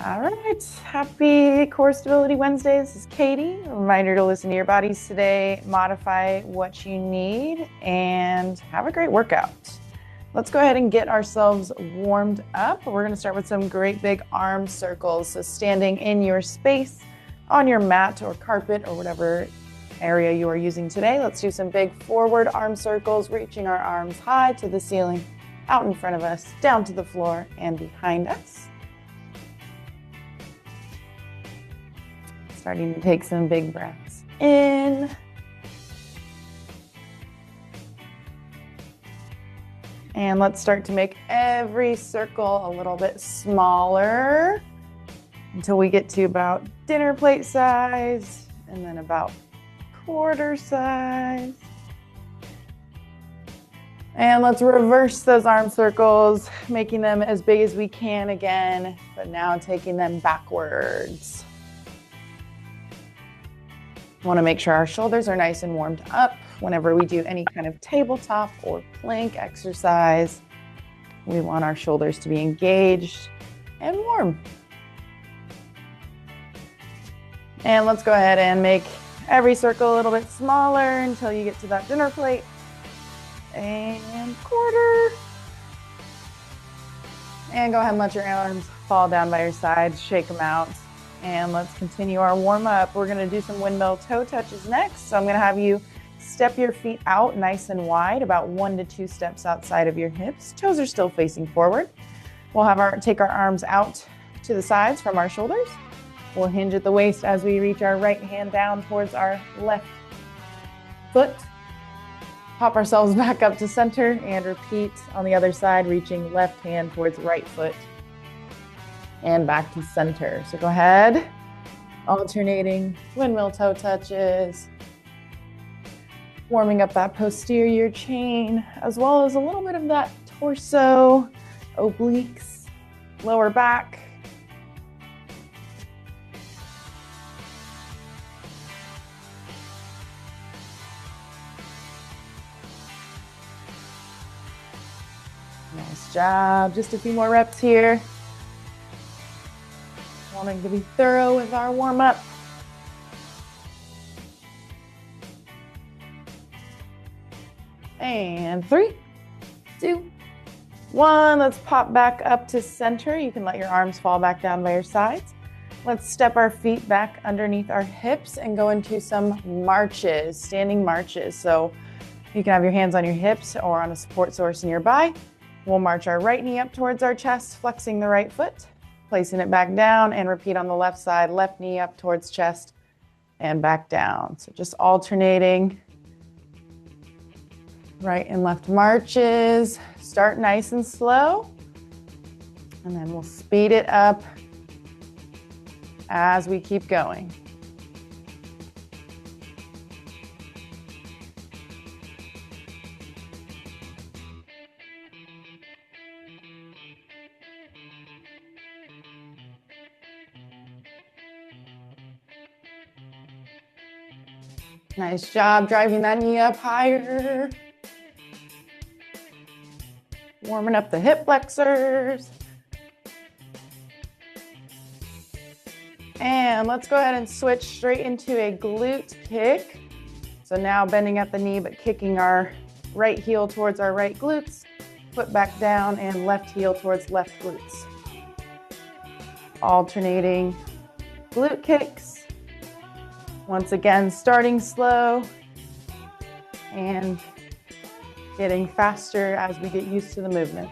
All right, happy Core Stability Wednesday. This is Katie. A reminder to listen to your bodies today, modify what you need, and have a great workout. Let's go ahead and get ourselves warmed up. We're going to start with some great big arm circles. So standing in your space on your mat or carpet or whatever area you are using today, let's do some big forward arm circles, reaching our arms high to the ceiling, out in front of us, down to the floor, and behind us. Starting to take some big breaths in. And let's start to make every circle a little bit smaller until we get to about dinner plate size and then about quarter size. And let's reverse those arm circles, making them as big as we can again, but now taking them backwards. Want to make sure our shoulders are nice and warmed up whenever we do any kind of tabletop or plank exercise. We want our shoulders to be engaged and warm. And let's go ahead and make every circle a little bit smaller until you get to that dinner plate. And quarter. And go ahead and let your arms fall down by your sides, shake them out. And let's continue our warm up. We're going to do some windmill toe touches next. So I'm going to have you step your feet out nice and wide, about 1 to 2 steps outside of your hips. Toes are still facing forward. We'll take our arms out to the sides from our shoulders. We'll hinge at the waist as we reach our right hand down towards our left foot. Pop ourselves back up to center and repeat on the other side, reaching left hand towards right foot. And back to center. So go ahead, alternating windmill toe touches, warming up that posterior chain, as well as a little bit of that torso, obliques, lower back. Nice job. Just a few more reps here. Wanting to be thorough with our warm-up. And 3, 2, 1. Let's pop back up to center. You can let your arms fall back down by your sides. Let's step our feet back underneath our hips and go into some marches, standing marches. So you can have your hands on your hips or on a support source nearby. We'll march our right knee up towards our chest, flexing the right foot. Placing it back down, and repeat on the left side, left knee up towards chest and back down. So just alternating right and left marches. Start nice and slow, and then we'll speed it up as we keep going. Nice job driving that knee up higher. Warming up the hip flexors. And let's go ahead and switch straight into a glute kick. So now bending at the knee, but kicking our right heel towards our right glutes, foot back down, and left heel towards left glutes. Alternating glute kicks. Once again, starting slow and getting faster as we get used to the movement.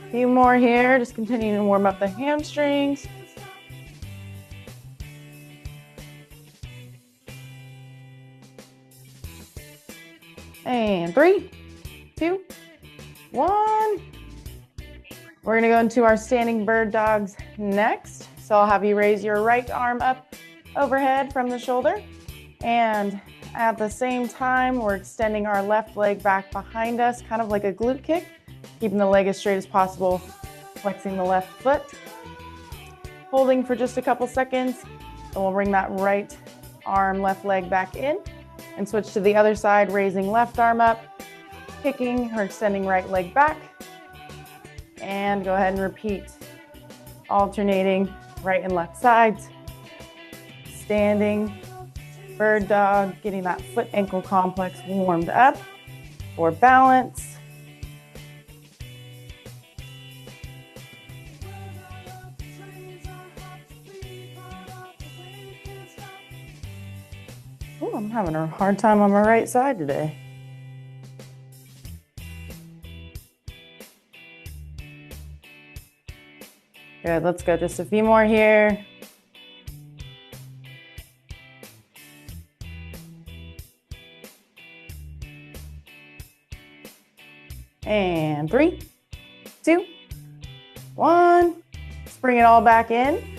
A few more here, just continuing to warm up the hamstrings. And 3, 2, 1. We're gonna go into our standing bird dogs next. So I'll have you raise your right arm up overhead from the shoulder. And at the same time, we're extending our left leg back behind us, kind of like a glute kick, keeping the leg as straight as possible flexing the left foot, holding for just a couple seconds, and we'll bring that right arm, left leg back in, and switch to the other side, raising left arm up, kicking or extending right leg back, and go ahead and repeat, alternating right and left sides, standing, bird dog, getting that foot ankle complex warmed up for balance. Ooh, I'm having a hard time on my right side today. Good, let's go just a few more here. And 3, 2, 1. Let's bring it all back in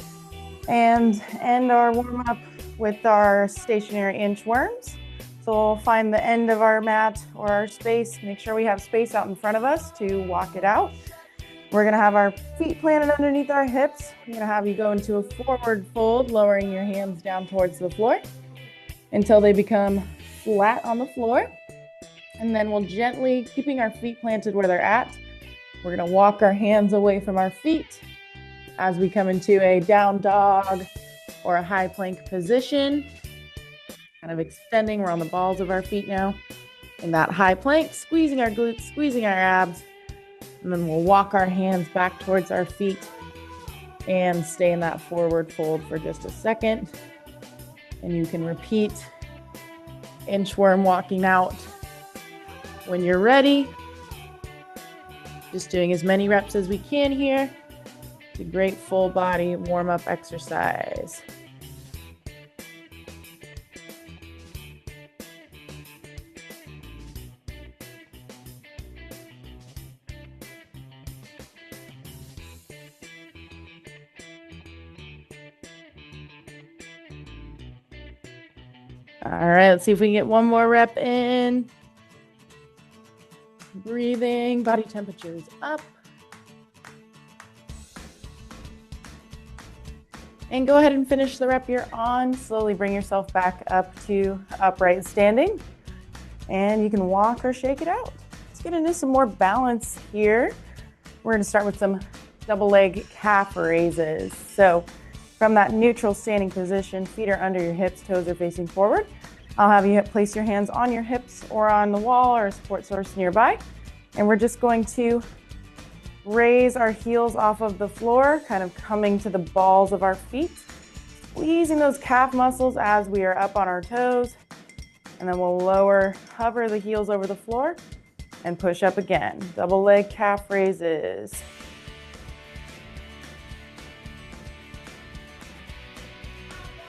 and end our warm up with our stationary inchworms. So we'll find the end of our mat or our space. Make sure we have space out in front of us to walk it out. We're gonna have our feet planted underneath our hips. I'm gonna have you go into a forward fold, lowering your hands down towards the floor until they become flat on the floor. And then we'll gently, keeping our feet planted where they're at, we're gonna walk our hands away from our feet as we come into a down dog or a high plank position. Kind of extending, we're on the balls of our feet now. In that high plank, squeezing our glutes, squeezing our abs. And then we'll walk our hands back towards our feet and stay in that forward fold for just a second. And you can repeat inchworm walking out when you're ready. Just doing as many reps as we can here. It's a great full body warm-up exercise. All right, let's see if we can get one more rep in. Breathing, body temperature is up. And go ahead and finish the rep you're on. Slowly bring yourself back up to upright standing. And you can walk or shake it out. Let's get into some more balance here. We're gonna start with some double leg calf raises. So from that neutral standing position, feet are under your hips, toes are facing forward. I'll have you place your hands on your hips or on the wall or a support source nearby. And we're just going to raise our heels off of the floor, kind of coming to the balls of our feet, squeezing those calf muscles as we are up on our toes. And then we'll hover the heels over the floor and push up again. Double leg calf raises.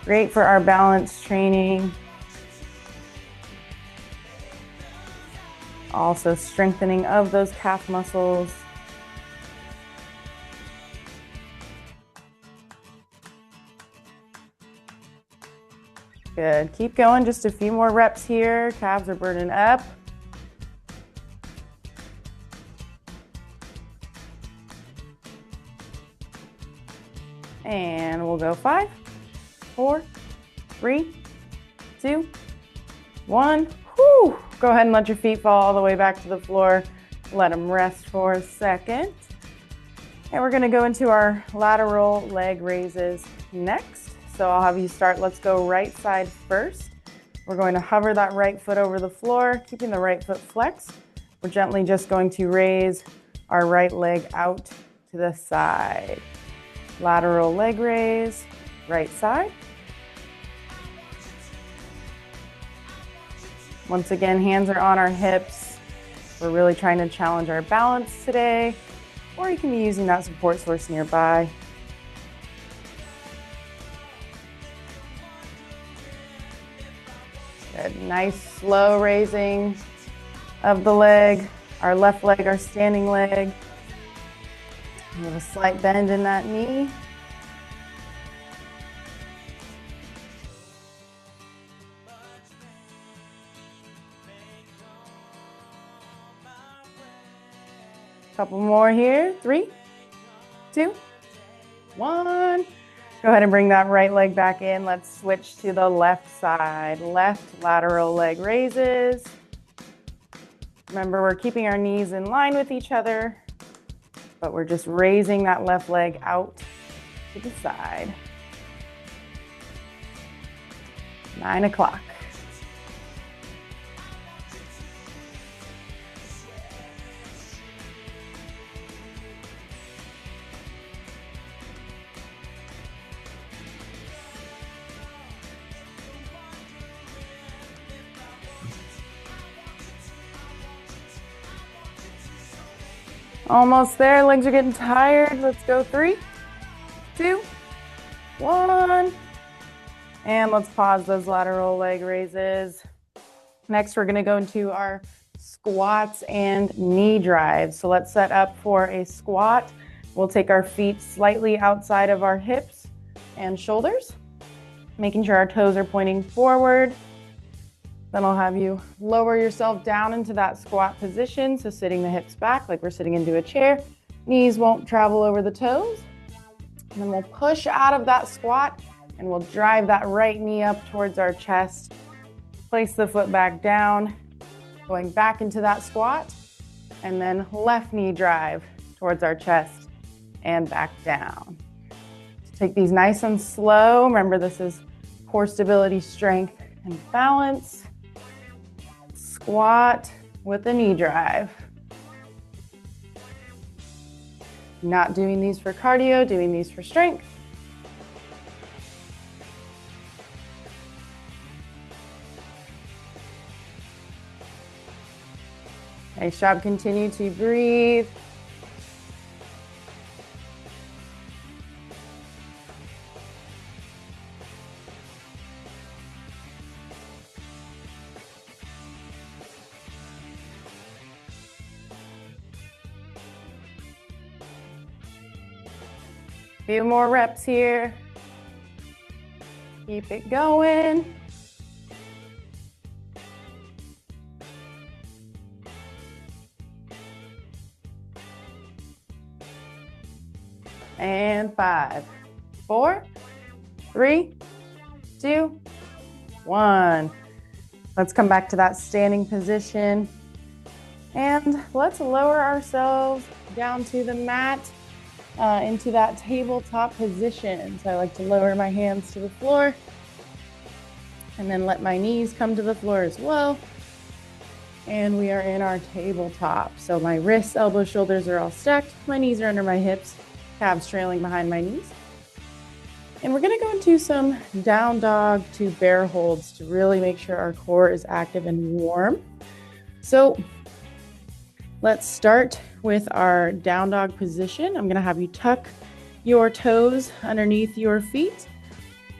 Great for our balance training. Also strengthening of those calf muscles. Good, keep going, just a few more reps here. Calves are burning up. And we'll go 5, 4, 3, 2, 1. Whew. Go ahead and let your feet fall all the way back to the floor. Let them rest for a second. And we're gonna go into our lateral leg raises next. So I'll have you start, let's go right side first. We're going to hover that right foot over the floor, keeping the right foot flexed. We're gently just going to raise our right leg out to the side. Lateral leg raise, right side. Once again, hands are on our hips. We're really trying to challenge our balance today, or you can be using that support source nearby. Good, nice slow raising of the leg. Our left leg, our standing leg. We have a slight bend in that knee. Couple more here. 3, 2, 1. Go ahead and bring that right leg back in. Let's switch to the left side. Left lateral leg raises. Remember, we're keeping our knees in line with each other, but we're just raising that left leg out to the side. 9 o'clock. Almost there, legs are getting tired. Let's go 3, 2, 1. And let's pause those lateral leg raises. Next, we're gonna go into our squats and knee drives. So let's set up for a squat. We'll take our feet slightly outside of our hips and shoulders, making sure our toes are pointing forward. Then I'll have you lower yourself down into that squat position. So sitting the hips back like we're sitting into a chair. Knees won't travel over the toes. And then we'll push out of that squat and we'll drive that right knee up towards our chest. Place the foot back down, going back into that squat. And then left knee drive towards our chest and back down. So take these nice and slow. Remember, this is core stability, strength, and balance. Squat with a knee drive. Not doing these for cardio, doing these for strength. Nice job. Continue to breathe. Few more reps here. Keep it going. And 5, 4, 3, 2, 1. Let's come back to that standing position. And let's lower ourselves down to the mat. Into that tabletop position. So I like to lower my hands to the floor and then let my knees come to the floor as well. And we are in our tabletop. So my wrists, elbows, shoulders are all stacked. My knees are under my hips, calves trailing behind my knees. And we're gonna go into some down dog to bear holds to really make sure our core is active and warm. So let's start with our down dog position. I'm gonna have you tuck your toes underneath your feet.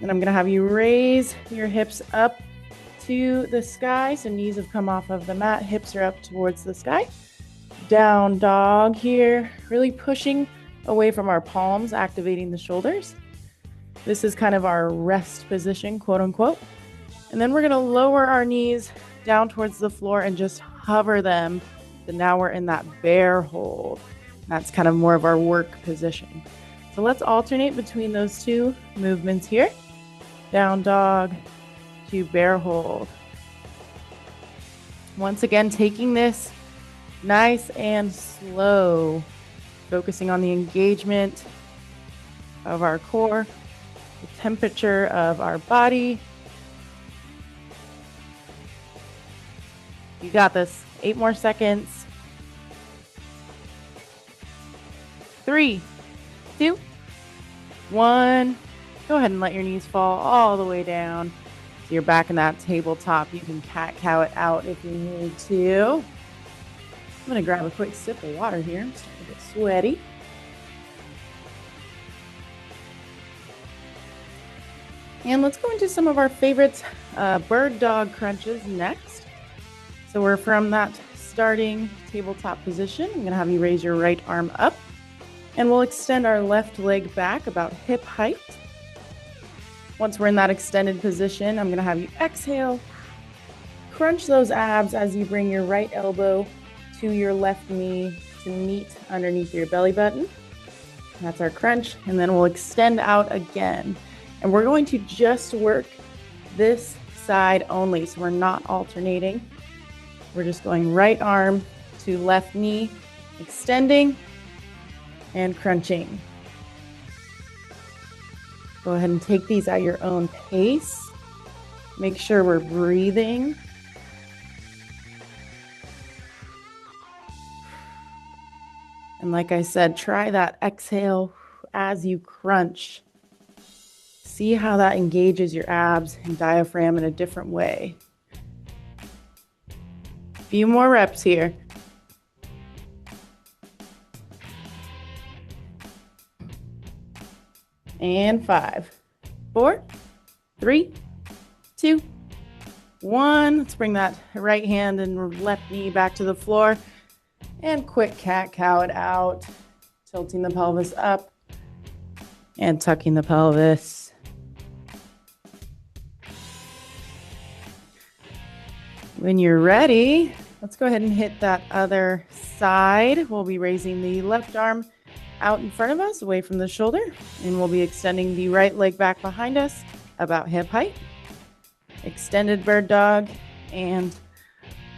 And I'm gonna have you raise your hips up to the sky. So knees have come off of the mat, hips are up towards the sky. Down dog here, really pushing away from our palms, activating the shoulders. This is kind of our rest position, quote unquote. And then we're gonna lower our knees down towards the floor and just hover them. So now we're in that bear hold. That's kind of more of our work position. So let's alternate between those two movements here. Down dog to bear hold. Once again, taking this nice and slow, focusing on the engagement of our core, the temperature of our body. You got this. 8 more seconds. 3, 2, 1. Go ahead and let your knees fall all the way down. So you're back in that tabletop. You can cat-cow it out if you need to. I'm going to grab a quick sip of water here. I'm starting to get sweaty. And let's go into some of our favorite bird dog crunches next. So we're from that starting tabletop position. I'm going to have you raise your right arm up. And we'll extend our left leg back about hip height. Once we're in that extended position, I'm going to have you exhale. Crunch those abs as you bring your right elbow to your left knee to meet underneath your belly button. That's our crunch. And then we'll extend out again. And we're going to just work this side only. So we're not alternating. We're just going right arm to left knee, extending and crunching. Go ahead and take these at your own pace. Make sure we're breathing. And like I said, try that exhale as you crunch. See how that engages your abs and diaphragm in a different way. A few more reps here. And 5, 4, 3, 2, 1. Let's bring that right hand and left knee back to the floor. And quick cat-cow it out, tilting the pelvis up and tucking the pelvis. When you're ready, let's go ahead and hit that other side. We'll be raising the left arm out in front of us, away from the shoulder, and we'll be extending the right leg back behind us, about hip height. Extended bird dog, and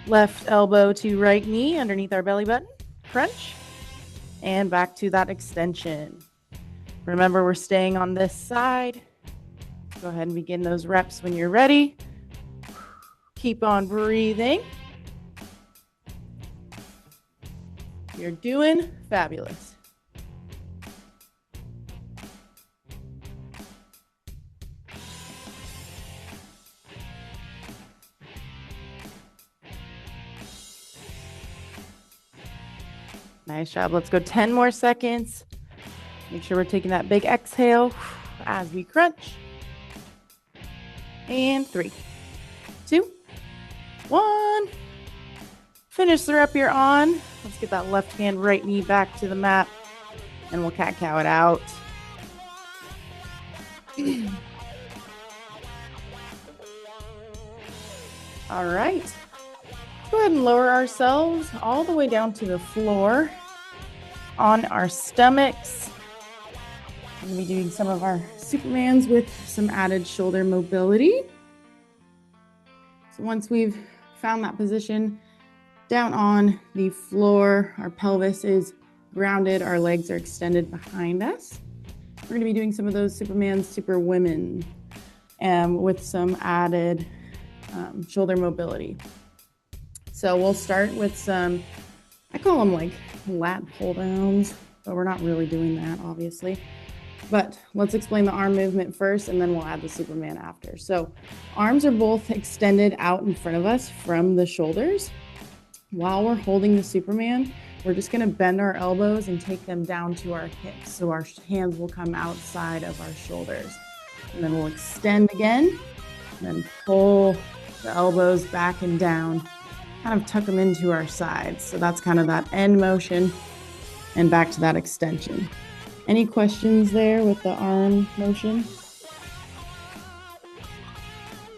left elbow to right knee underneath our belly button. Crunch, and back to that extension. Remember, we're staying on this side. Go ahead and begin those reps when you're ready. Keep on breathing. You're doing fabulous. Nice job. Let's go 10 more seconds. Make sure we're taking that big exhale as we crunch. And 3, 2, 1. Finish the rep you're on. Let's get that left hand, right knee back to the mat, and we'll cat-cow it out. All right. Go ahead and lower ourselves all the way down to the floor on our stomachs. I'm going to be doing some of our Supermans with some added shoulder mobility. So once we've found that position down on the floor, our pelvis is grounded, our legs are extended behind us. We're going to be doing some of those Superman, Superwomen with some added shoulder mobility. So we'll start with some, I call them like lat pull downs, but we're not really doing that, obviously. But let's explain the arm movement first, and then we'll add the Superman after. So arms are both extended out in front of us from the shoulders. While we're holding the Superman, we're just gonna bend our elbows and take them down to our hips. So our hands will come outside of our shoulders. And then we'll extend again, and then pull the elbows back and down, kind of tuck them into our sides. So that's kind of that end motion and back to that extension. Any questions there with the arm motion?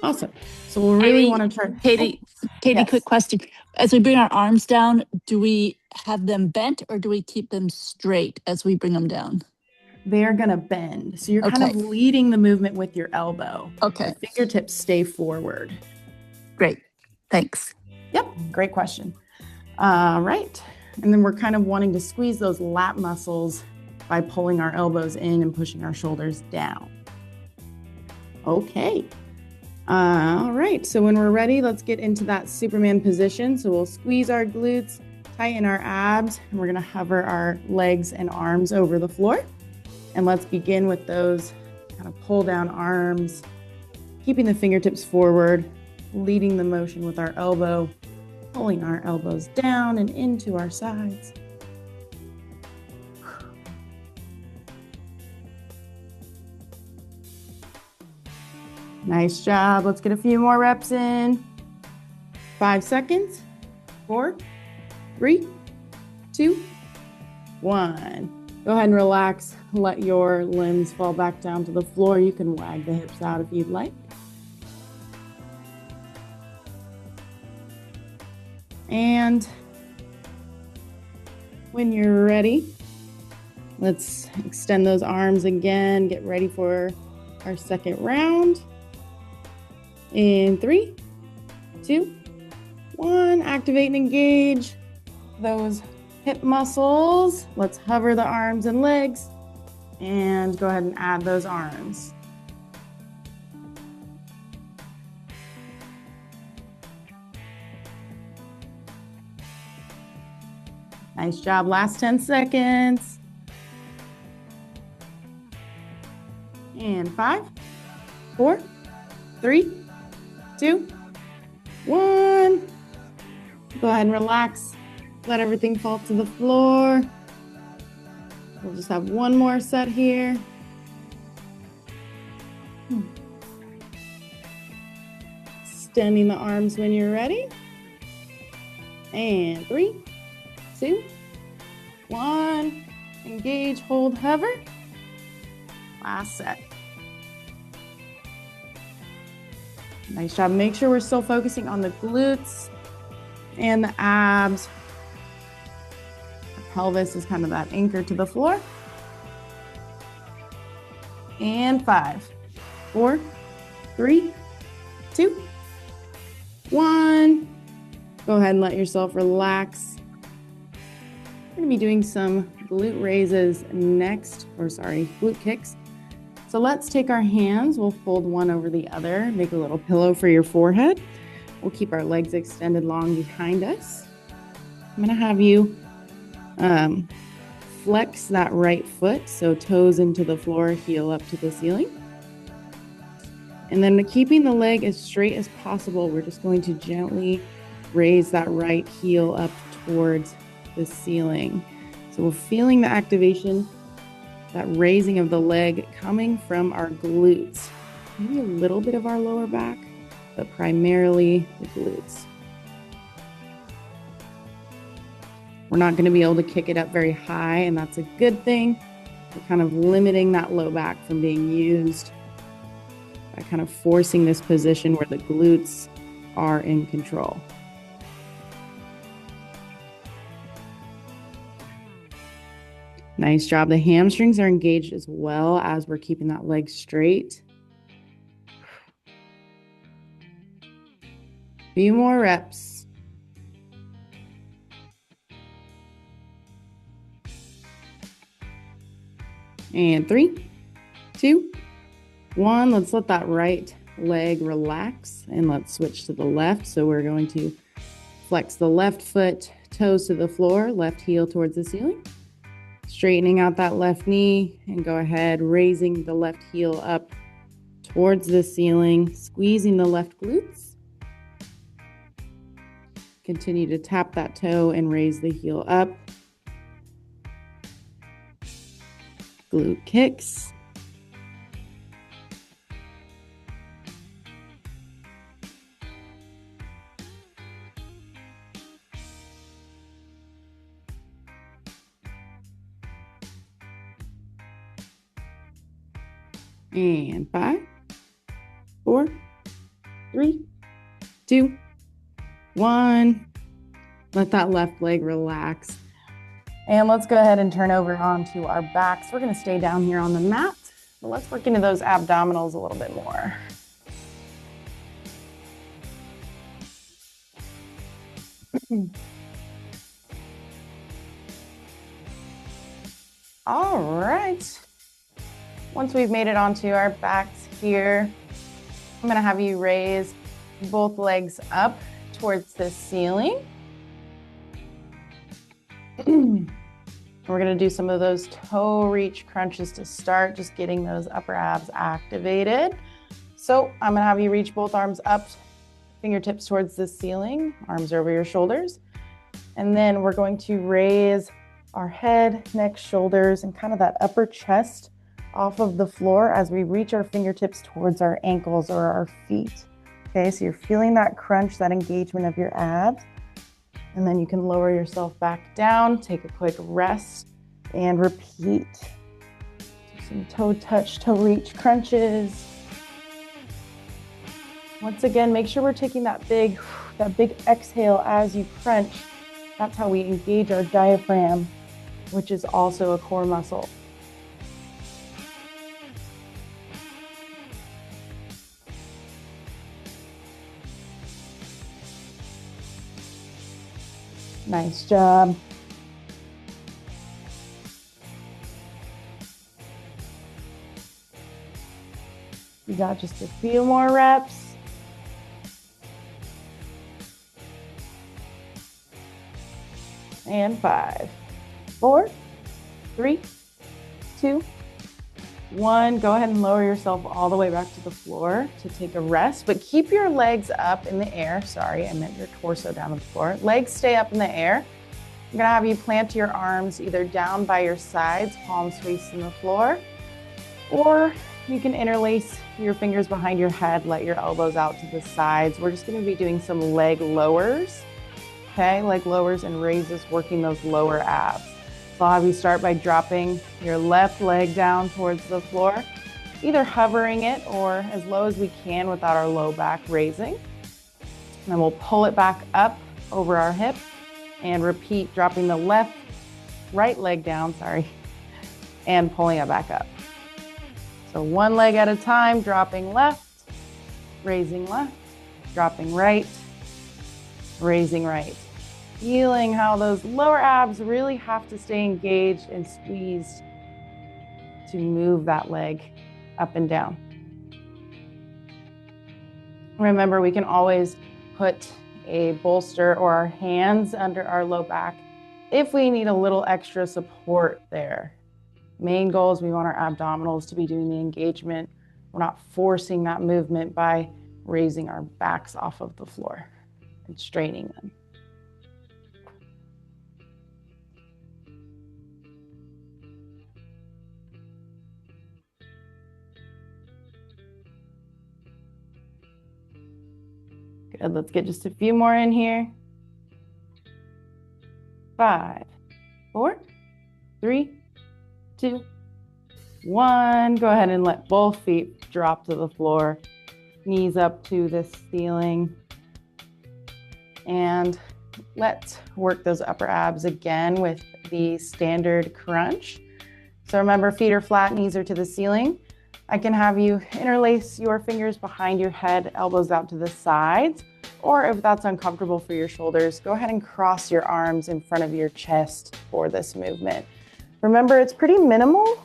Awesome. So we'll really want to try. Katie, yes. Quick question. As we bring our arms down, do we have them bent or do we keep them straight as we bring them down? They're going to bend. So you're kind of leading the movement with your elbow. Okay. The fingertips stay forward. Great. Thanks. Yep. Great question. All right. And then we're kind of wanting to squeeze those lat muscles by pulling our elbows in and pushing our shoulders down. Okay. All right. So when we're ready, let's get into that Superman position. So we'll squeeze our glutes, tighten our abs, and we're going to hover our legs and arms over the floor. And let's begin with those kind of pull down arms, keeping the fingertips forward, leading the motion with our elbow, pulling our elbows down and into our sides. Nice job. Let's get a few more reps in. 5 seconds. 4, 3, 2, 1. Go ahead and relax. Let your limbs fall back down to the floor. You can wag the hips out if you'd like. And when you're ready, Let's extend those arms again. Get ready for our second round. In 3, 2, 1. Activate and engage those hip muscles. Let's hover the arms and legs and go ahead and add those arms. Nice job. Last 10 seconds. And 5, 4, 3, 2, 1. Go ahead and relax. Let everything fall to the floor. We'll just have one more set here. Extending the arms when you're ready. And 3, 2, 1. Engage, hold, hover. Last set. Nice job. Make sure we're still focusing on the glutes and the abs. The pelvis is kind of that anchor to the floor. And 5, 4, 3, 2, 1. Go ahead and let yourself relax. We're going to be doing some glute raises next, glute kicks. So let's take our hands, we'll fold one over the other, make a little pillow for your forehead. We'll keep our legs extended long behind us. I'm gonna have you flex that right foot, so toes into the floor, heel up to the ceiling. And then keeping the leg as straight as possible, we're just going to gently raise that right heel up towards the ceiling. So we're feeling the activation, that raising of the leg coming from our glutes. Maybe a little bit of our lower back, but primarily the glutes. We're not going to be able to kick it up very high, and that's a good thing. We're kind of limiting that low back from being used by kind of forcing this position where the glutes are in control. Nice job. The hamstrings are engaged as well as we're keeping that leg straight. Few more reps. And 3, 2, 1. Let's let that right leg relax and let's switch to the left. So we're going to flex the left foot, toes to the floor, left heel towards the ceiling. Straightening out that left knee and go ahead, raising the left heel up towards the ceiling, squeezing the left glutes. Continue to tap that toe and raise the heel up. Glute kicks. And 5, 4, 3, 2, 1. Let that left leg relax. And let's go ahead and turn over onto our backs. We're going to stay down here on the mat, but let's work into those abdominals a little bit more. All right. Once we've made it onto our backs here, I'm going to have you raise both legs up towards the ceiling. We're going to do some of those toe reach crunches to start, just getting those upper abs activated. So I'm going to have you reach both arms up, fingertips towards the ceiling, arms over your shoulders. And then we're going to raise our head, neck, shoulders, and kind of that upper chest off of the floor as we reach our fingertips towards our ankles or our feet. Okay, so you're feeling that crunch, that engagement of your abs. And then you can lower yourself back down, take a quick rest, and repeat. Do some toe touch, toe reach crunches. Once again, make sure we're taking that big exhale as you crunch. That's how we engage our diaphragm. which is also a core muscle. Nice job. You got just a few more reps. And 5, 4, 3, 2, 1. Go ahead and lower yourself all the way back to the floor to take a rest, but keep your legs up in the air. Sorry, I meant your torso down on the floor. Legs stay up in the air. I'm gonna have you plant your arms either down by your sides, palms facing the floor, or you can interlace your fingers behind your head, let your elbows out to the sides. We're just gonna be doing some leg lowers, okay? Leg lowers and raises, working those lower abs. So I'll have you start by dropping your left leg down towards the floor, either hovering it or as low as we can without our low back raising. And then we'll pull it back up over our hip and repeat, dropping the right leg down, and pulling it back up. So one leg at a time, dropping left, raising left, dropping right, raising right. Feeling how those lower abs really have to stay engaged and squeezed to move that leg up and down. Remember, we can always put a bolster or our hands under our low back if we need a little extra support there. Main goal is we want our abdominals to be doing the engagement. We're not forcing that movement by raising our backs off of the floor and straining them. Good, let's get just a few more in here. 5, 4, 3, 2, 1. Go ahead and let both feet drop to the floor, knees up to the ceiling. And let's work those upper abs again with the standard crunch. So remember, feet are flat, knees are to the ceiling. I can have you interlace your fingers behind your head, elbows out to the sides, or if that's uncomfortable for your shoulders, go ahead and cross your arms in front of your chest for this movement. Remember, it's pretty minimal.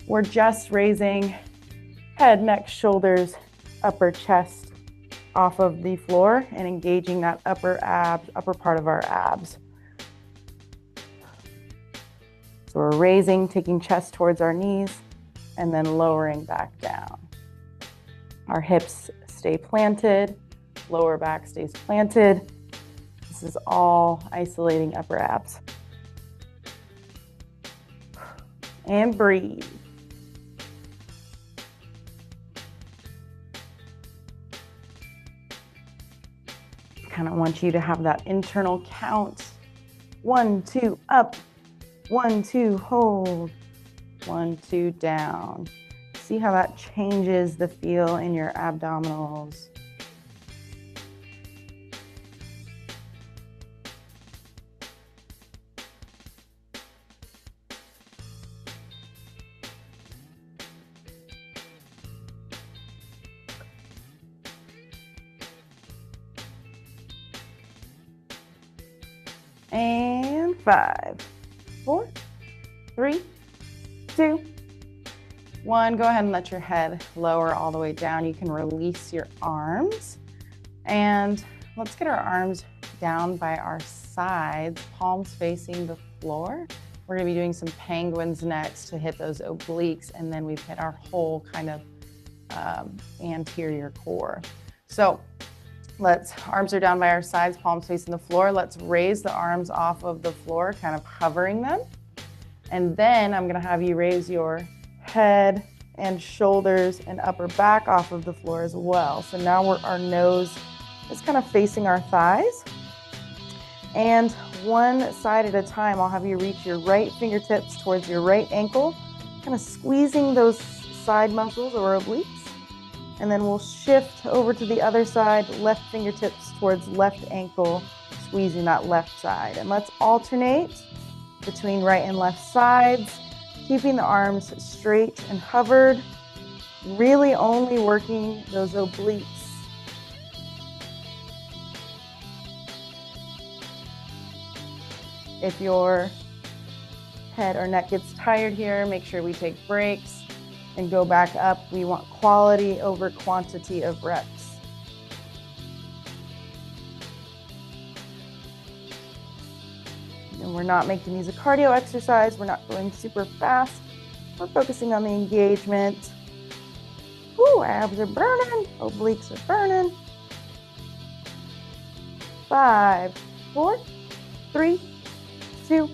We're just raising head, neck, shoulders, upper chest off of the floor and engaging that upper part of our abs. So we're raising, taking chest towards our knees, and then lowering back down. Our hips stay planted, lower back stays planted. This is all isolating upper abs. And breathe. Kind of want you to have that internal count. 1, 2, up. 1, 2, hold. 1, 2, down. See how that changes the feel in your abdominals. And 5, 4, 3, 2, 1. Go ahead and let your head lower all the way down. You can release your arms. And let's get our arms down by our sides, palms facing the floor. We're going to be doing some penguins next to hit those obliques, and then we've hit our whole kind of anterior core. So arms are down by our sides, palms facing the floor. Let's raise the arms off of the floor, kind of hovering them. And then I'm gonna have you raise your head and shoulders and upper back off of the floor as well. So now our nose is kind of facing our thighs. And one side at a time, I'll have you reach your right fingertips towards your right ankle, kind of squeezing those side muscles or obliques. And then we'll shift over to the other side, left fingertips towards left ankle, squeezing that left side. And let's alternate between right and left sides, keeping the arms straight and hovered, really only working those obliques. If your head or neck gets tired here, make sure we take breaks and go back up. We want quality over quantity of reps. And we're not making these a cardio exercise. We're not going super fast. We're focusing on the engagement. Ooh, abs are burning, obliques are burning. 5, 4, 3, 2,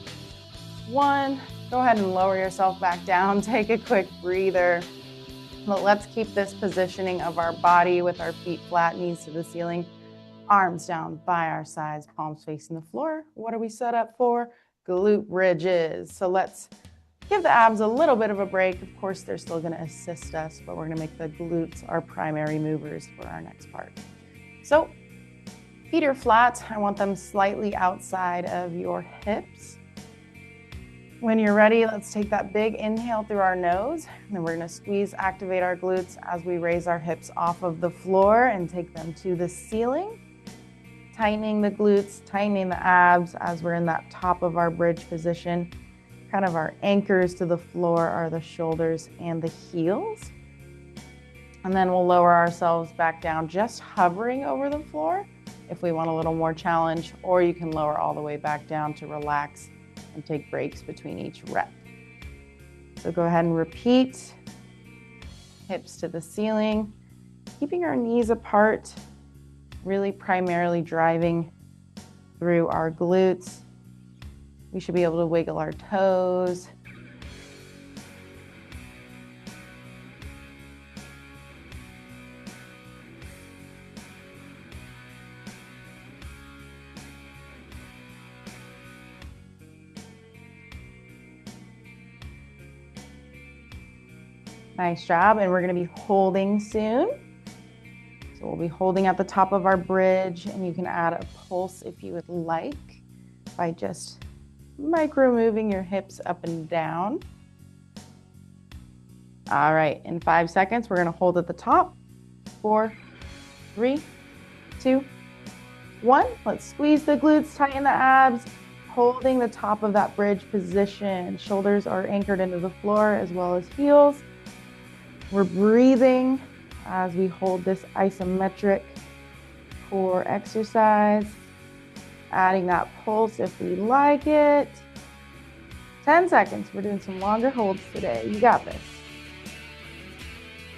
1. Go ahead and lower yourself back down. Take a quick breather. But let's keep this positioning of our body with our feet flat, knees to the ceiling, arms down by our sides, palms facing the floor. What are we set up for? Glute bridges. So let's give the abs a little bit of a break. Of course, they're still going to assist us, but we're going to make the glutes our primary movers for our next part. So feet are flat. I want them slightly outside of your hips. When you're ready, let's take that big inhale through our nose, and then we're going to squeeze, activate our glutes as we raise our hips off of the floor and take them to the ceiling. Tightening the glutes, tightening the abs as we're in that top of our bridge position. Kind of our anchors to the floor are the shoulders and the heels. And then we'll lower ourselves back down, just hovering over the floor if we want a little more challenge, or you can lower all the way back down to relax and take breaks between each rep. So go ahead and repeat. Hips to the ceiling, keeping our knees apart, really primarily driving through our glutes. We should be able to wiggle our toes. Nice job, and we're going to be holding soon. So we'll be holding at the top of our bridge, and you can add a pulse if you would like by just micro moving your hips up and down. All right, in 5 seconds, we're going to hold at the top. 4, 3, 2, 1. Let's squeeze the glutes, tighten the abs, holding the top of that bridge position. Shoulders are anchored into the floor as well as heels. We're breathing as we hold this isometric core exercise, adding that pulse if we like it. 10 seconds. We're doing some longer holds today. You got this.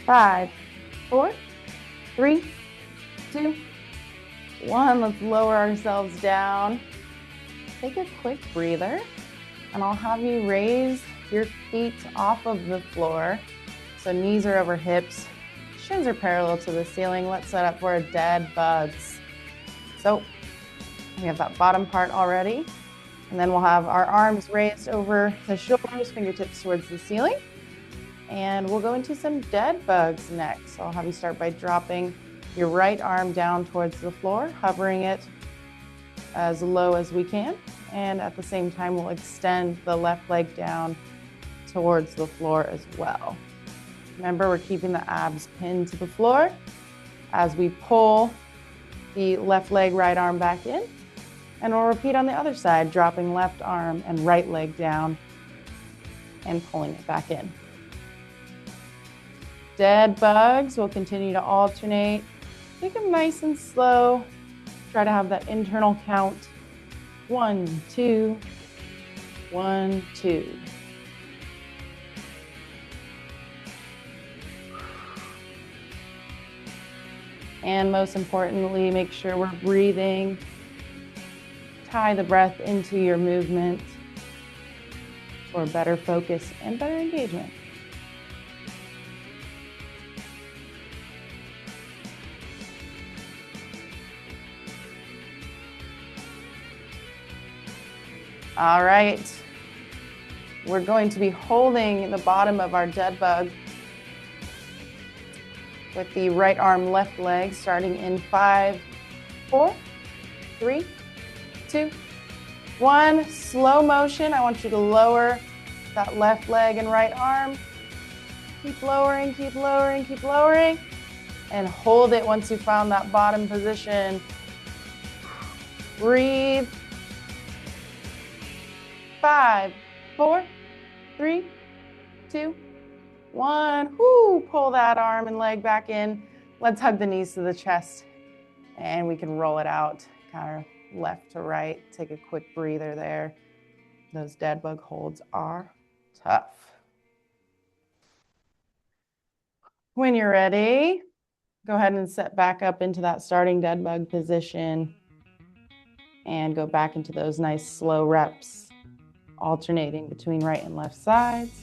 5, 4, 3, 2, 1. Let's lower ourselves down. Take a quick breather, and I'll have you raise your feet off of the floor. So knees are over hips, shins are parallel to the ceiling. Let's set up for a dead bugs. So we have that bottom part already. And then we'll have our arms raised over the shoulders, fingertips towards the ceiling. And we'll go into some dead bugs next. So I'll have you start by dropping your right arm down towards the floor, hovering it as low as we can. And at the same time, we'll extend the left leg down towards the floor as well. Remember, we're keeping the abs pinned to the floor as we pull the left leg, right arm back in. And we'll repeat on the other side, dropping left arm and right leg down and pulling it back in. Dead bugs, we'll continue to alternate. Take them nice and slow. Try to have that internal count. 1, 2, 1, 2. And most importantly, make sure we're breathing. Tie the breath into your movement for better focus and better engagement. All right, we're going to be holding the bottom of our dead bug with the right arm, left leg, starting in 5, 4, 3, 2, 1. Slow motion. I want you to lower that left leg and right arm. Keep lowering, keep lowering, keep lowering. And hold it once you found that bottom position. Breathe. 5, 4, 3, 2, 1. Woo, pull that arm and leg back in. Let's hug the knees to the chest. And we can roll it out, kind of left to right. Take a quick breather there. Those dead bug holds are tough. When you're ready, go ahead and set back up into that starting dead bug position and go back into those nice slow reps, alternating between right and left sides.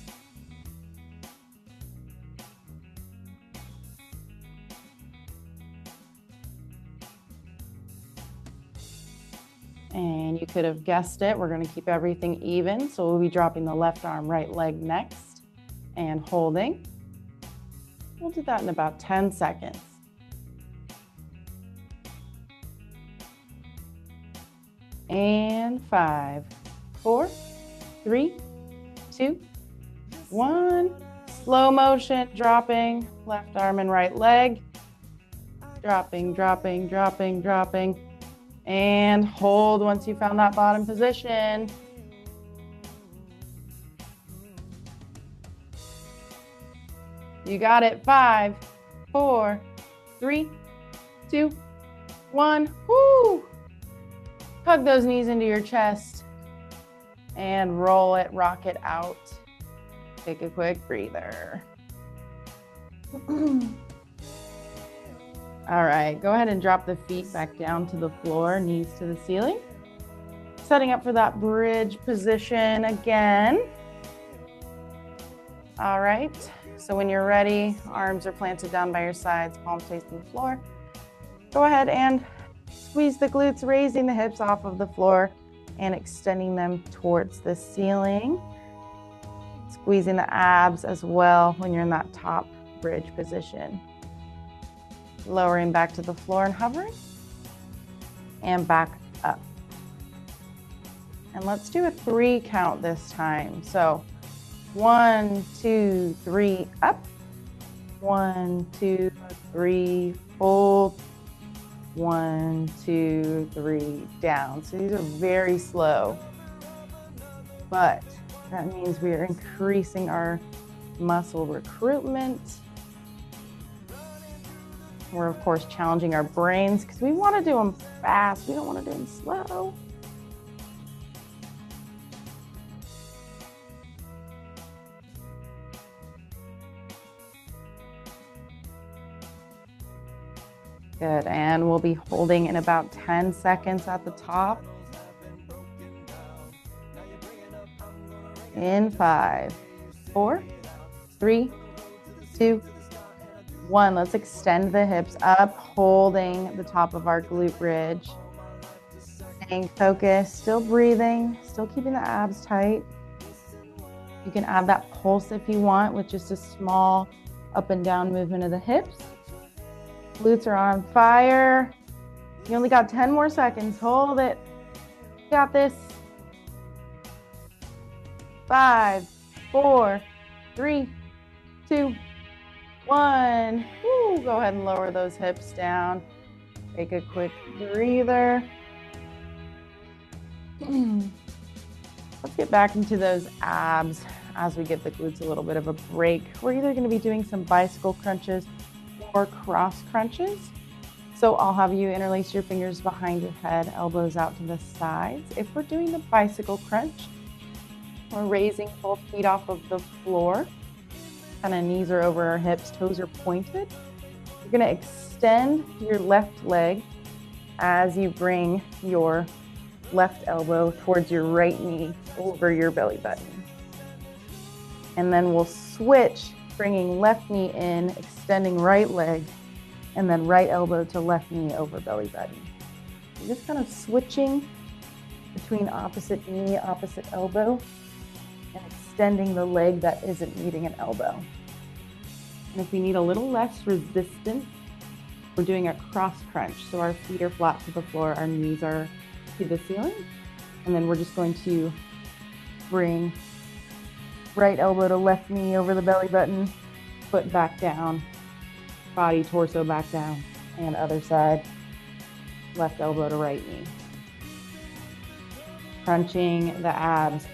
And you could have guessed it, we're going to keep everything even. So we'll be dropping the left arm, right leg next and holding. We'll do that in about 10 seconds. And 5, 4, 3, 2, 1. Slow motion, dropping, left arm and right leg. Dropping, dropping, dropping, dropping. And hold once you found that bottom position. You got it. 5, 4, 3, 2, 1. Woo! Hug those knees into your chest and roll it, rock it out. Take a quick breather. All right, go ahead and drop the feet back down to the floor, knees to the ceiling. Setting up for that bridge position again. All right, so when you're ready, arms are planted down by your sides, palms facing the floor. Go ahead and squeeze the glutes, raising the hips off of the floor and extending them towards the ceiling. Squeezing the abs as well when you're in that top bridge position. Lowering back to the floor and hovering, and back up. And let's do a 3 count this time. So 1, 2, 3, up. 1, 2, 3, fold. 1, 2, 3, down. So these are very slow, but that means we are increasing our muscle recruitment. We're, of course, challenging our brains because we want to do them fast. We don't want to do them slow. Good, and we'll be holding in about 10 seconds at the top. In 5, 4, 3, 2, 1. Let's extend the hips up, holding the top of our glute bridge. Staying focused, still breathing, still keeping the abs tight. You can add that pulse if you want with just a small up and down movement of the hips. Glutes are on fire. You only got 10 more seconds. Hold it. You got this. 5, 4, 3, 2, 1. Woo, go ahead and lower those hips down. Take a quick breather. Let's get back into those abs as we give the glutes a little bit of a break. We're either going to be doing some bicycle crunches or cross crunches. So I'll have you interlace your fingers behind your head, elbows out to the sides. If we're doing the bicycle crunch, we're raising both feet off of the floor. Kind of knees are over our hips, toes are pointed. You're going to extend your left leg as you bring your left elbow towards your right knee over your belly button. And then we'll switch, bringing left knee in, extending right leg, and then right elbow to left knee over belly button. You're just kind of switching between opposite knee, opposite elbow, and extending the leg that isn't meeting an elbow. And if we need a little less resistance, we're doing a cross crunch. So our feet are flat to the floor, our knees are to the ceiling. And then we're just going to bring right elbow to left knee over the belly button, foot back down, body, torso back down, and other side, left elbow to right knee. Crunching the abs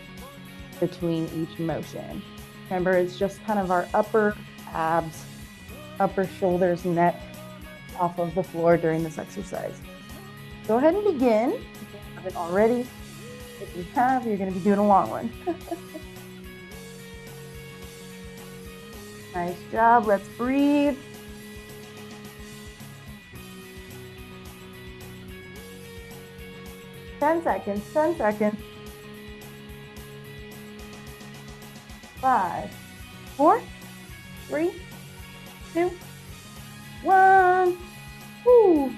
between each motion. Remember, it's just kind of our upper abs, upper shoulders, neck off of the floor during this exercise. Go ahead and begin. If you haven't already, if you have, you're going to be doing a long one. Nice job. Let's breathe. Ten seconds, 10 seconds. 5, 4, 3, 2, 1. Woo.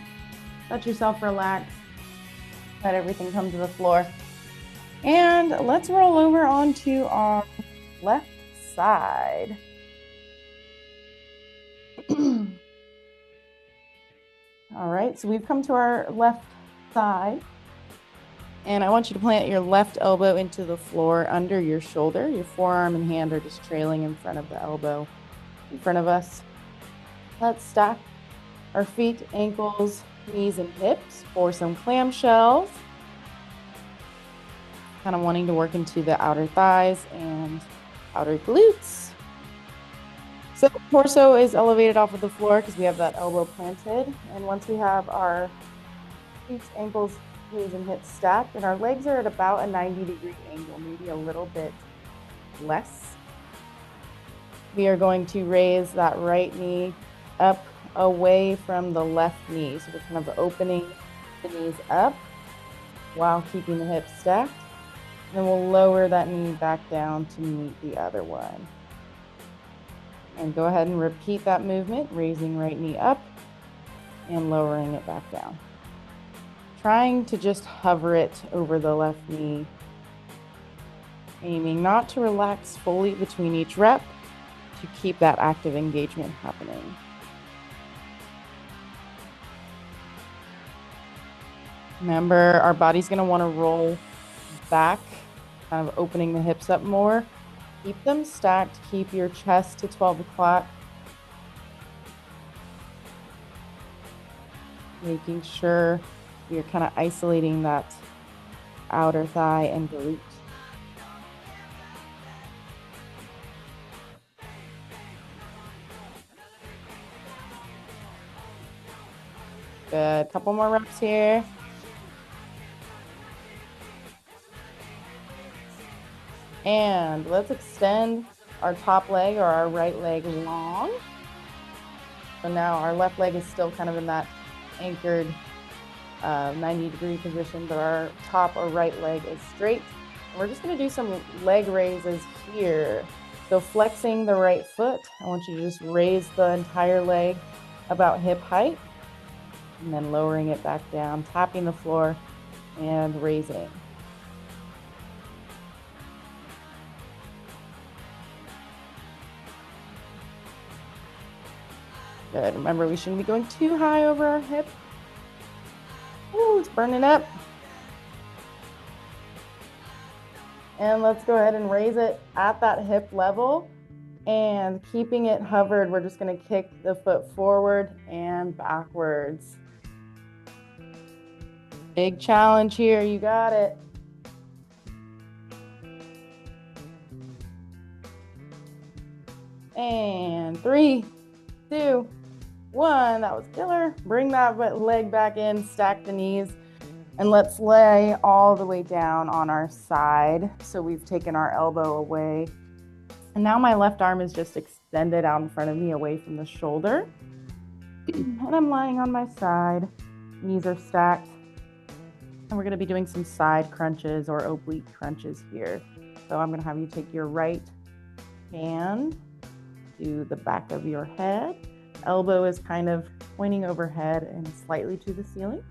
Let yourself relax. Let everything come to the floor. And let's roll over onto our left side. All right, so we've come to our left side. And I want you to plant your left elbow into the floor under your shoulder. Your forearm and hand are just trailing in front of the elbow in front of us. Let's stack our feet, ankles, knees, and hips for some clamshells. Kind of wanting to work into the outer thighs and outer glutes. So torso is elevated off of the floor because we have that elbow planted. And once we have our feet, ankles, knees, and hips stacked, and our legs are at about a 90-degree angle, maybe a little bit less, we are going to raise that right knee up away from the left knee. So we're kind of opening the knees up while keeping the hips stacked. And then we'll lower that knee back down to meet the other one. And go ahead and repeat that movement, raising right knee up and lowering it back down. Trying to just hover it over the left knee. Aiming not to relax fully between each rep, to keep that active engagement happening. Remember, our body's going to want to roll back, kind of opening the hips up more. Keep them stacked. Keep your chest to 12 o'clock. Making sure you're kind of isolating that outer thigh and glute. Good. Couple more reps here. And let's extend our top leg or our right leg long. So now our left leg is still kind of in that anchored 90-degree position, but our top or right leg is straight. And we're just going to do some leg raises here. So flexing the right foot, I want you to just raise the entire leg about hip height, and then lowering it back down, tapping the floor and raising. Good. Remember, we shouldn't be going too high over our hip. Ooh, it's burning up. And let's go ahead and raise it at that hip level. And keeping it hovered, we're just going to kick the foot forward and backwards. Big challenge here. You got it. And 3, 2, 1. That was killer. Bring that leg back in, stack the knees, and let's lay all the way down on our side. So we've taken our elbow away. And now my left arm is just extended out in front of me away from the shoulder. And I'm lying on my side. Knees are stacked. And we're going to be doing some side crunches or oblique crunches here. So I'm going to have you take your right hand to the back of your head. Elbow is kind of pointing overhead and slightly to the ceiling.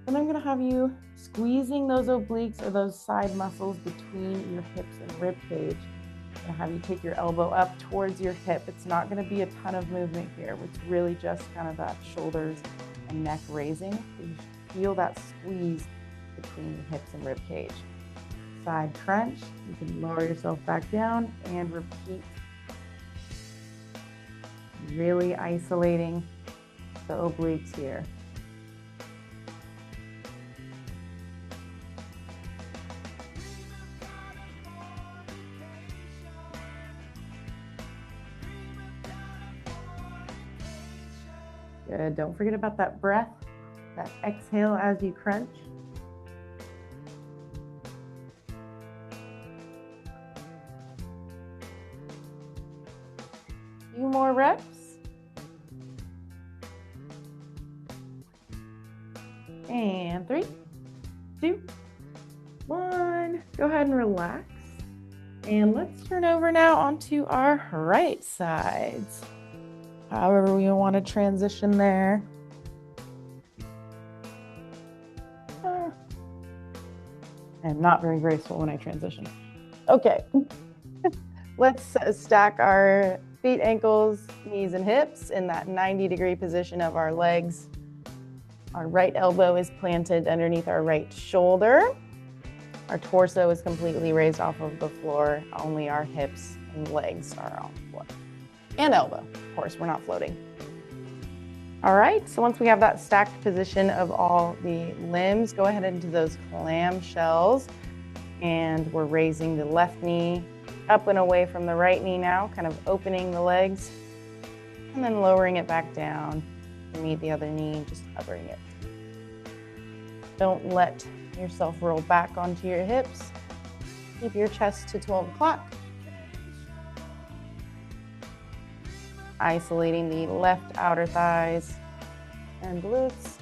And I'm going to have you squeezing those obliques or those side muscles between your hips and rib cage. I'm going to have you take your elbow up towards your hip. It's not going to be a ton of movement here. It's really just kind of that shoulders and neck raising. So you feel that squeeze between your hips and rib cage. Side crunch, you can lower yourself back down and repeat. Really isolating the obliques here. Good. Don't forget about that breath, that exhale as you crunch. Few more reps. And 3, 2, 1. Go ahead and relax. And let's turn over now onto our right sides. However we want to transition there. I'm not very graceful when I transition. Okay. Let's stack our feet, ankles, knees, and hips in that 90-degree position of our legs. Our right elbow is planted underneath our right shoulder. Our torso is completely raised off of the floor. Only our hips and legs are on the floor. And elbow, of course, we're not floating. All right, so once we have that stacked position of all the limbs, go ahead into those clamshells. And we're raising the left knee up and away from the right knee now, kind of opening the legs, and then lowering it back down to meet the other knee, just hovering it. Don't let yourself roll back onto your hips. Keep your chest to 12 o'clock. Isolating the left outer thighs and glutes.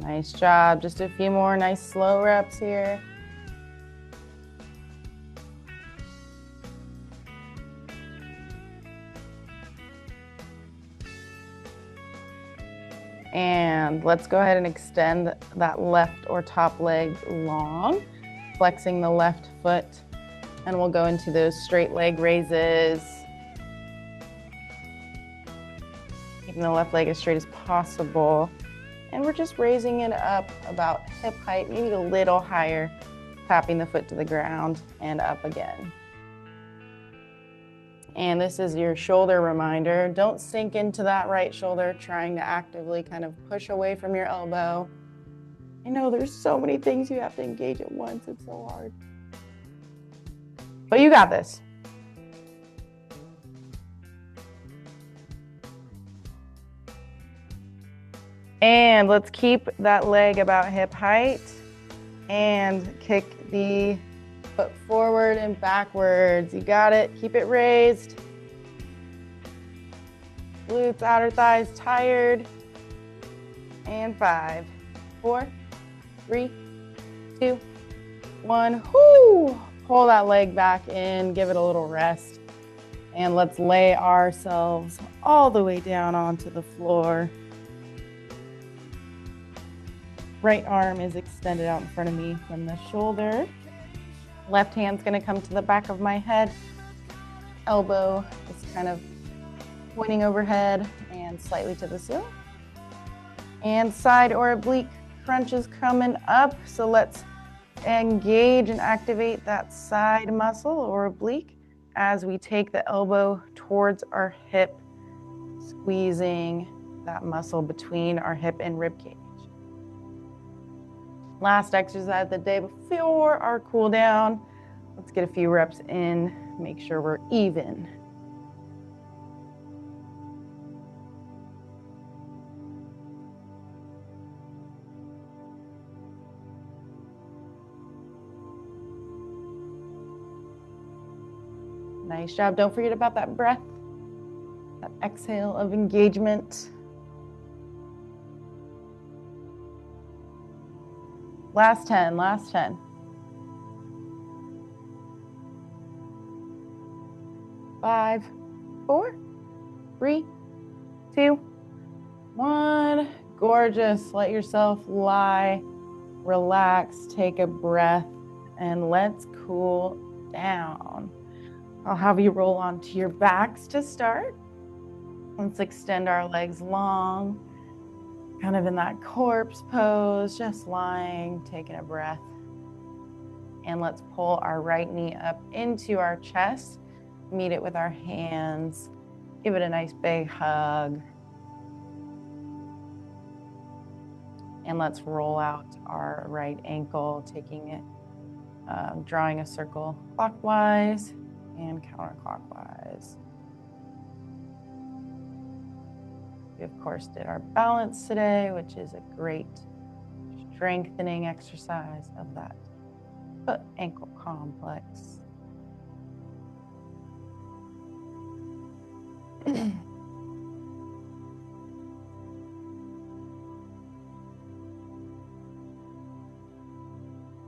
Nice job. Just a few more nice slow reps here. And let's go ahead and extend that left or top leg long, flexing the left foot. And we'll go into those straight leg raises. Keeping the left leg as straight as possible. And we're just raising it up about hip height, maybe a little higher, tapping the foot to the ground and up again. And this is your shoulder reminder. Don't sink into that right shoulder, trying to actively kind of push away from your elbow. I know there's so many things you have to engage at once. It's so hard. But you got this. And let's keep that leg about hip height and kick the foot forward and backwards. You got it. Keep it raised. Glutes, outer thighs tired. And 5, 4, 3, 2, 1. Whoo! Pull that leg back in. Give it a little rest. And let's lay ourselves all the way down onto the floor. Right arm is extended out in front of me from the shoulder. Left hand's gonna come to the back of my head. Elbow is kind of pointing overhead and slightly to the ceiling. And side or oblique crunch is coming up. So let's engage and activate that side muscle or oblique as we take the elbow towards our hip, squeezing that muscle between our hip and rib cage. Last exercise of the day before our cool down. Let's get a few reps in, make sure we're even. Nice job. Don't forget about that breath, that exhale of engagement. Last 10, last 10. 5, 4, 3, 2, 1. Gorgeous. Let yourself lie, relax, take a breath. And let's cool down. I'll have you roll onto your backs to start. Let's extend our legs long, kind of in that corpse pose, just lying, taking a breath. And let's pull our right knee up into our chest, meet it with our hands, give it a nice big hug. And let's roll out our right ankle, taking it, drawing a circle clockwise and counterclockwise. We, of course, did our balance today, which is a great strengthening exercise of that foot ankle complex.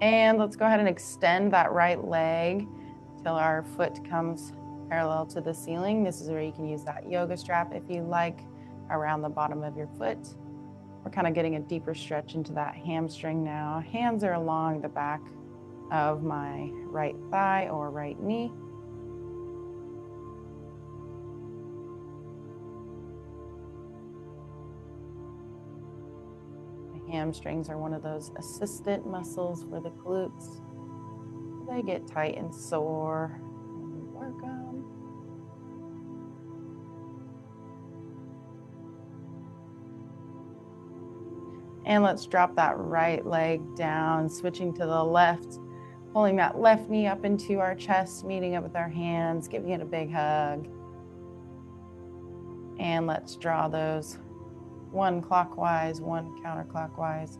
And let's go ahead and extend that right leg till our foot comes parallel to the ceiling. This is where you can use that yoga strap if you like, around the bottom of your foot. We're kind of getting a deeper stretch into that hamstring now. Hands are along the back of my right thigh or right knee. The hamstrings are one of those assistant muscles for the glutes. They get tight and sore. Work them. And let's drop that right leg down, switching to the left, pulling that left knee up into our chest, meeting up with our hands, giving it a big hug. And let's draw those one clockwise, one counterclockwise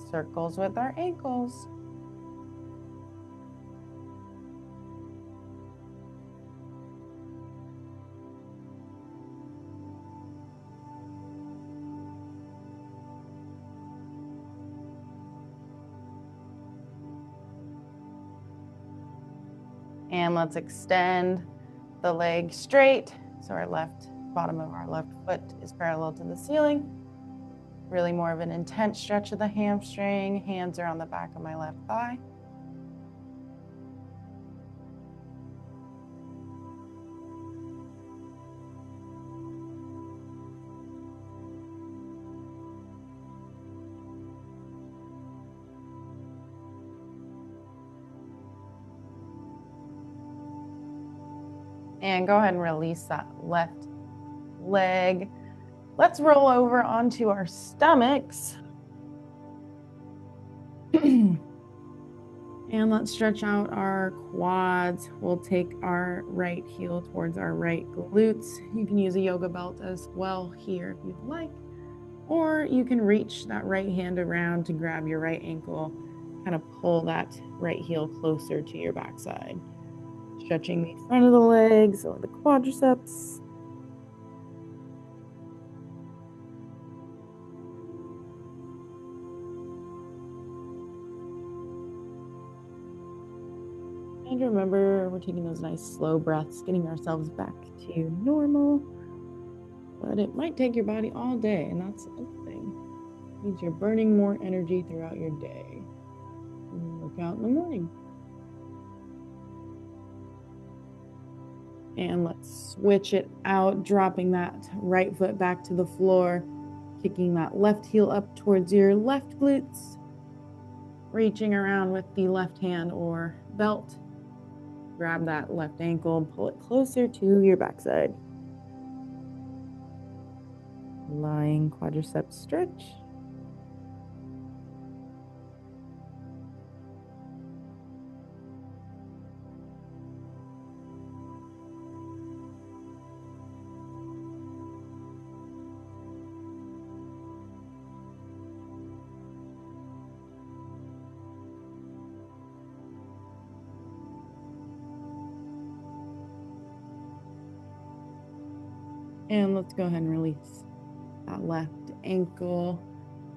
circles with our ankles. And let's extend the leg straight. So our bottom of our left foot is parallel to the ceiling. Really more of an intense stretch of the hamstring. Hands are on the back of my left thigh. And go ahead and release that left leg. Let's roll over onto our stomachs. And let's stretch out our quads. We'll take our right heel towards our right glutes. You can use a yoga belt as well here if you'd like. Or you can reach that right hand around to grab your right ankle, kind of pull that right heel closer to your backside. Stretching the front of the legs or the quadriceps. And remember, we're taking those nice slow breaths, getting ourselves back to normal. But it might take your body all day, and that's a good thing. It means you're burning more energy throughout your day. And work out in the morning. And let's switch it out, dropping that right foot back to the floor, kicking that left heel up towards your left glutes, reaching around with the left hand or belt. Grab that left ankle and pull it closer to your backside. Lying quadriceps stretch. And let's go ahead and release that left ankle.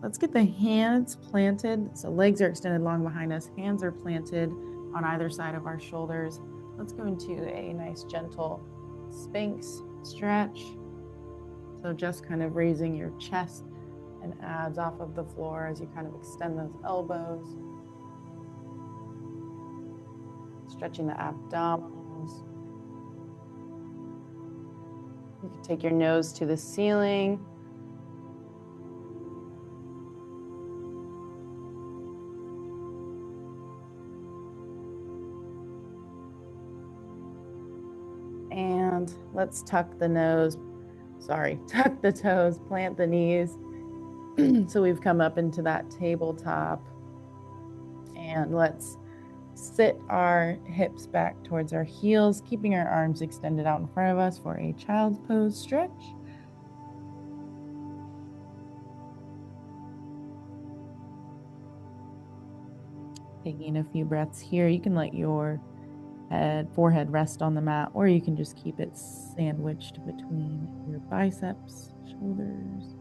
Let's get the hands planted. So legs are extended long behind us. Hands are planted on either side of our shoulders. Let's go into a nice gentle Sphinx stretch. So just kind of raising your chest and abs off of the floor as you kind of extend those elbows. Stretching the abdominals. You can take your nose to the ceiling. And let's tuck the nose. Sorry, tuck the toes, plant the knees. So we've come up into that tabletop. And let's sit our hips back towards our heels, keeping our arms extended out in front of us for a child's pose stretch. Taking a few breaths here. You can let your forehead rest on the mat, or you can just keep it sandwiched between your biceps, shoulders.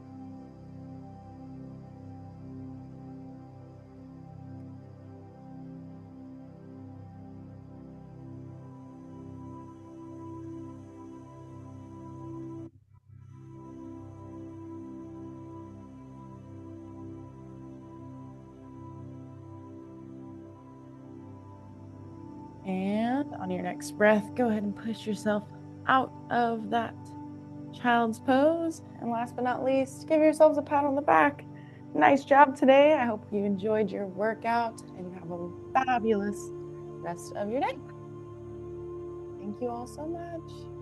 And on your next breath, go ahead and push yourself out of that child's pose. And last but not least, give yourselves a pat on the back. Nice job today. I hope you enjoyed your workout and you have a fabulous rest of your day. Thank you all so much.